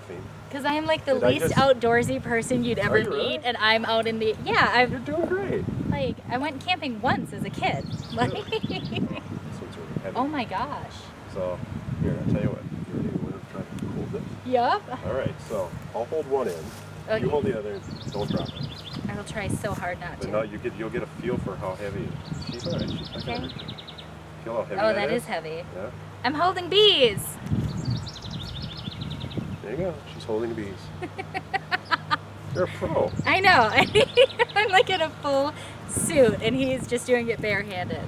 laughing? Because I am like the Did I least just- outdoorsy person you'd ever you meet, really? and I'm out in the You're doing great. like I went camping once as a kid. Like, This one's really heavy. oh my gosh. So, here, I'll tell you what. You ready to try to hold this? Yup. All right, so I'll hold one end. Okay. You hold the other end. Don't drop it. I will try so hard not But to. now you'll get a feel for how heavy it is. She's all right. I got her. Feel how heavy Oh, that that is heavy. Yeah. I'm holding bees. There you go. She's holding bees. You're a pro. I know. I'm like in a full suit, and he's just doing it barehanded.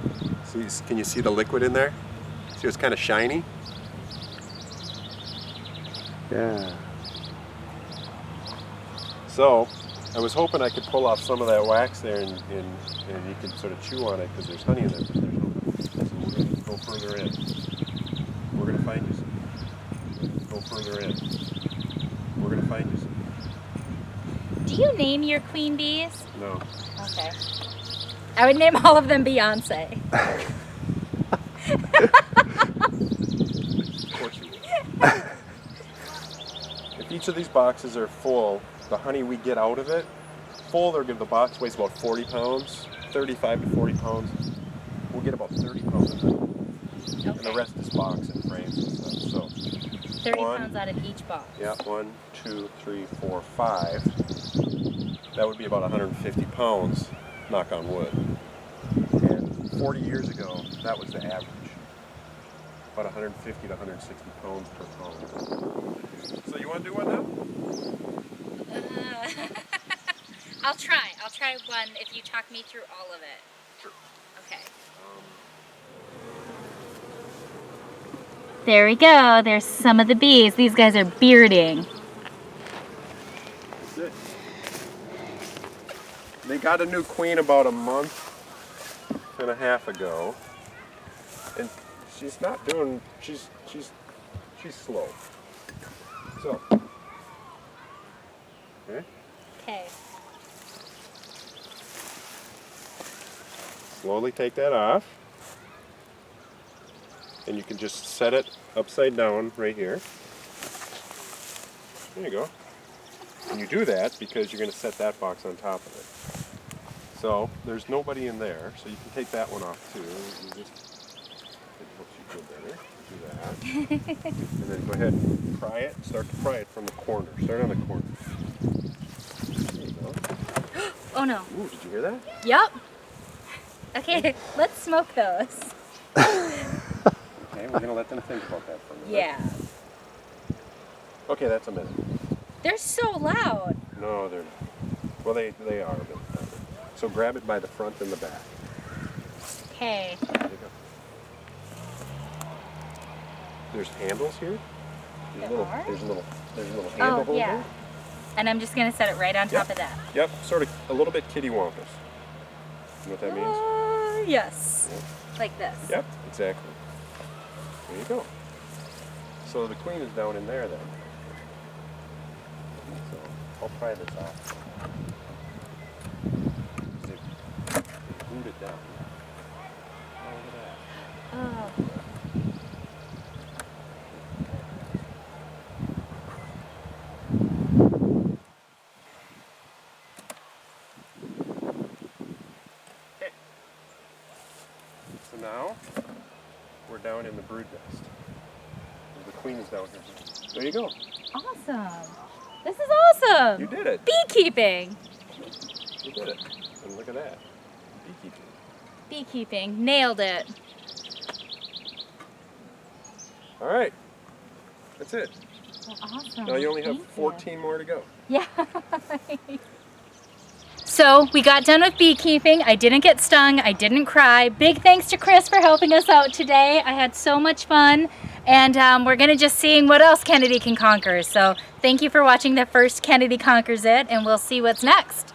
See, can you see the liquid in there? See, it's kind of shiny. Yeah. So, I was hoping I could pull off some of that wax there, and you can sort of chew on it because there's honey in there. But there's no honey. So we're going to go further in. We're going to find you some. Go further in. We're going to find you some. Do you name your queen bees? No. Okay. I would name all of them Beyonce. Of course you would. If each of these boxes are full, the honey we get out of it, the box weighs about 40 pounds, 35 to 40 pounds. We'll get about 30 pounds of honey. Okay. And the rest is box and frames and stuff. So 30 pounds out of each box. Yeah, 1, 2, 3, 4, 5. That would be about 150 pounds, knock on wood. And 40 years ago, that was the average. About 150 to 160 pounds per pound. So you want to do one now? I'll try. I'll try one if you talk me through all of it. Sure. Okay. There we go. There's some of the bees. These guys are bearding. That's it. They got a new queen about a month and a half ago, and she's not doing. She's slow. So. Okay. Okay. Slowly take that off. And you can just set it upside down right here. There you go. And you do that because you're going to set that box on top of it. So there's nobody in there, so you can take that one off too. You just, it helps you feel better. Do that. And then go ahead and pry it. Start to pry it from the corner. Start on the corner. There you go. Oh no. Ooh, did you hear that? Yup. Okay, let's smoke those. Okay, we're going to let them think about that for a minute. Yeah. Okay, that's a minute. They're so loud. No, they're not. Well, they are a bit louder. So grab it by the front and the back. Okay. There you go. There's handles here. There's a little handle holder. Yeah. And I'm just going to set it right on top of that. Yep, sort of a little bit kitty wampus. You know what that means? Yes. Yep. Like this. Yep, exactly. There you go. So the queen is down in there then. So I'll pry this off. They glued it down. Oh, look at that. Oh. Okay. So now we're down in the brood nest. The queen is down here. There you go. Awesome. This is awesome. You did it. Beekeeping. You did it. And look at that. Beekeeping. Beekeeping. Nailed it. All right. That's it. Well, awesome. Now you only have Thank 14 more to go. Yeah. So we got done with beekeeping. I didn't get stung. I didn't cry. Big thanks to Chris for helping us out today. I had so much fun. And we're going to just seeing what else Kennedy can conquer. So thank you for watching the first Kennedy Conquers It, and we'll see what's next.